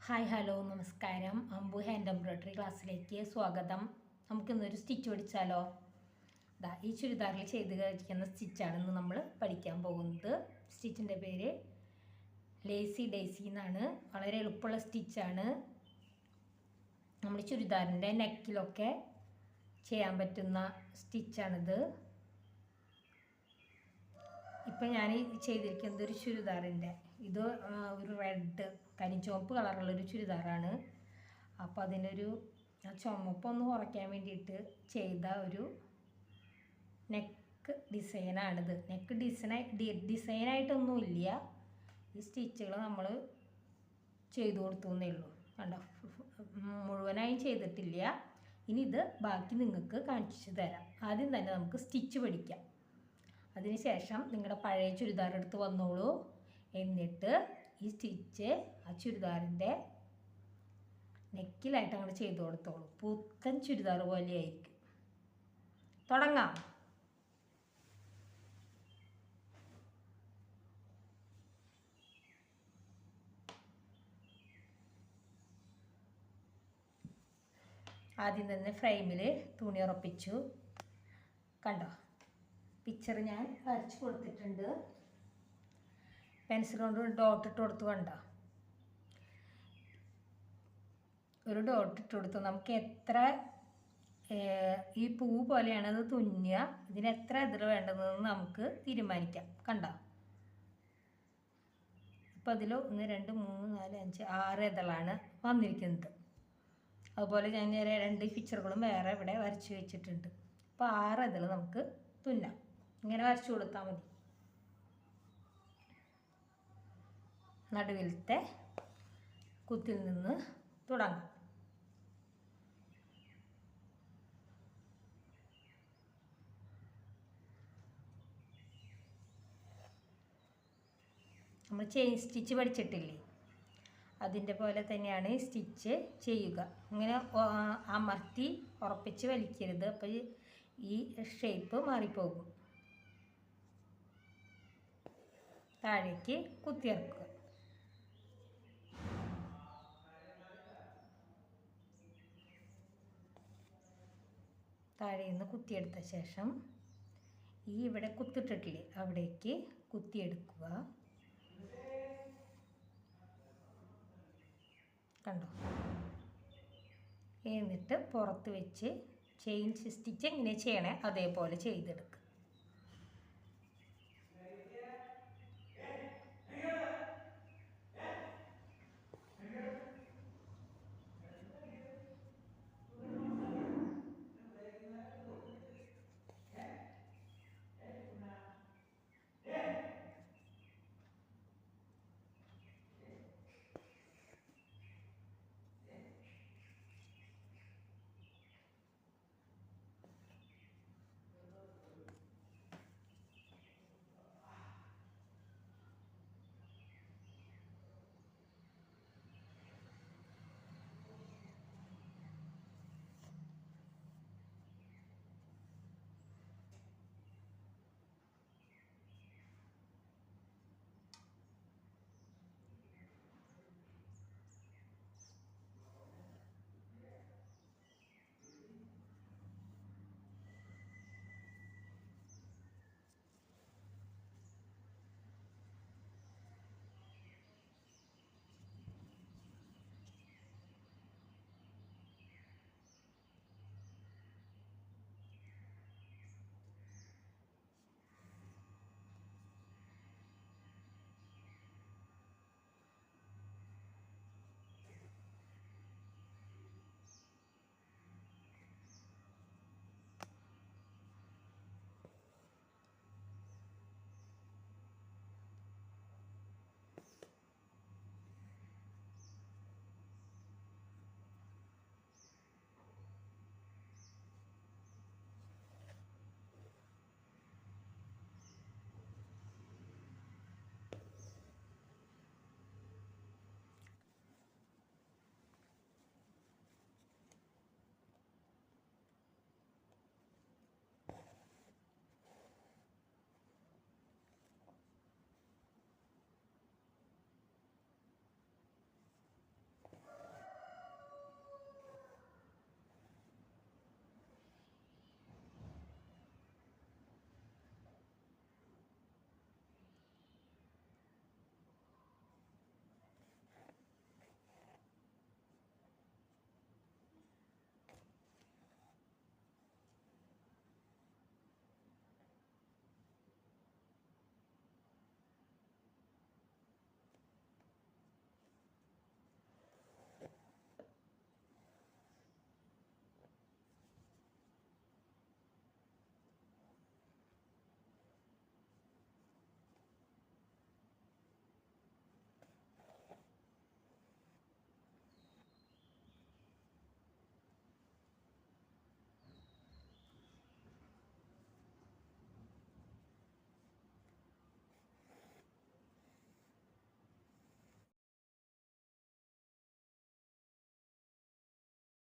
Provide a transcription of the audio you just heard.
Hi hello നമസ്കാരം. അമ്പു hand embroidery ക്ലാസ്സിലേക്ക് സ്വാഗതം. നമുക്കിന്നൊരു സ്റ്റിച്ച് പഠിച്ചാലോ? ഈ ചുരിദാറിൽ ചെയ്ത് കഴിക്കുന്ന സ്റ്റിച്ചാണ് ഇന്ന് നമ്മൾ പഠിക്കാൻ പോകുന്നത്. സ്റ്റിച്ചിൻ്റെ പേര് ലേസി ഡേസി എന്നാണ്. വളരെ എളുപ്പമുള്ള സ്റ്റിച്ചാണ്. നമ്മൾ ചുരിദാറിൻ്റെ നെക്കിലൊക്കെ ചെയ്യാൻ പറ്റുന്ന സ്റ്റിച്ചാണിത്. ഇപ്പം ഞാൻ ചെയ്തിരിക്കുന്നത് ഒരു ചുരിദാറിൻ്റെ ഇത് ഒരു റെഡ് കരിച്ചുവപ്പ് കളറുള്ളൊരു ചുരിദാറാണ്. അപ്പോൾ അതിനൊരു ചുമപ്പൊന്ന് കുറയ്ക്കാൻ വേണ്ടിയിട്ട് ചെയ്ത ഒരു നെക്ക് ഡിസൈനാണിത്. നെക്ക് ഡിസൈനായിട്ടൊന്നുമില്ല. ഈ സ്റ്റിച്ചുകൾ നമ്മൾ ചെയ്തു കൊടുത്തു എന്നേ ഉള്ളൂ. കണ്ടോ, മുഴുവനായും ചെയ്തിട്ടില്ല. ഇനി ഇത് ബാക്കി നിങ്ങൾക്ക് കാണിച്ചു തരാം. ആദ്യം തന്നെ നമുക്ക് സ്റ്റിച്ച് പഠിക്കാം. അതിനുശേഷം നിങ്ങളുടെ പഴയ ചുരിദാർ എടുത്ത് വന്നോളൂ. എന്നിട്ട് ഈ സ്റ്റിച്ച് ആ ചുരിദാറിൻ്റെ നെക്കിലായിട്ട് അങ്ങോട്ട് ചെയ്ത് കൊടുത്തോളൂ. പുത്തൻ ചുരിദാർ പോലെയായിരിക്കും. തുടങ്ങാം. ആദ്യം തന്നെ ഫ്രെയിമിൽ തുണി ഉറപ്പിച്ചു. കണ്ടോ, പിക്ചർ ഞാൻ വരച്ച് കൊടുത്തിട്ടുണ്ട്. പെൻസിൽ കൊണ്ട് ഡോട്ട് ഇട്ട് കൊടുത്തു. കണ്ടോ, ഒരു ഡോട്ട് ഇട്ട് കൊടുത്തു. നമുക്ക് എത്ര ഈ പൂ പോലെയാണ് അത് തുന്നുക, ഇതിന് എത്ര എതിർ വേണ്ടതെന്ന് നമുക്ക് തീരുമാനിക്കാം. കണ്ടോ, ഇപ്പം അതിൽ 1 2 3 4 5 6 ഇതളാണ് വന്നിരിക്കുന്നത്. അതുപോലെ ഞാൻ 2 പിക്ചറുകളും വേറെ ഇവിടെ വരച്ച് വെച്ചിട്ടുണ്ട്. അപ്പോൾ 6 ഇതൾ നമുക്ക് തുന്നാം. ഇങ്ങനെ വരച്ചു കൊടുത്താൽ മതി. നടുവിലത്തെ കുത്തിൽ നിന്ന് തുടങ്ങാം. നമ്മൾ ചെയിൻ സ്റ്റിച്ച് പഠിച്ചിട്ടില്ലേ, അതിൻ്റെ പോലെ തന്നെയാണ് ഈ സ്റ്റിച്ച് ചെയ്യുക. ഇങ്ങനെ അമർത്തി ഉറപ്പിച്ച് വലിക്കരുത്. അപ്പോൾ ഈ ഷേപ്പ് മാറിപ്പോകും. താഴേക്ക് കുത്തിയിറക്കുക. താഴെ നിന്ന് കുത്തിയെടുത്ത ശേഷം ഈ ഇവിടെ കുത്തിട്ടിട്ടില്ലേ അവിടേക്ക് കുത്തിയെടുക്കുക. കണ്ടോ, എന്നിട്ട് പുറത്ത് വെച്ച് ചെയിൻ സ്റ്റിച്ച് എങ്ങനെ ചെയ്യണേ അതേപോലെ ചെയ്തെടുക്കുക.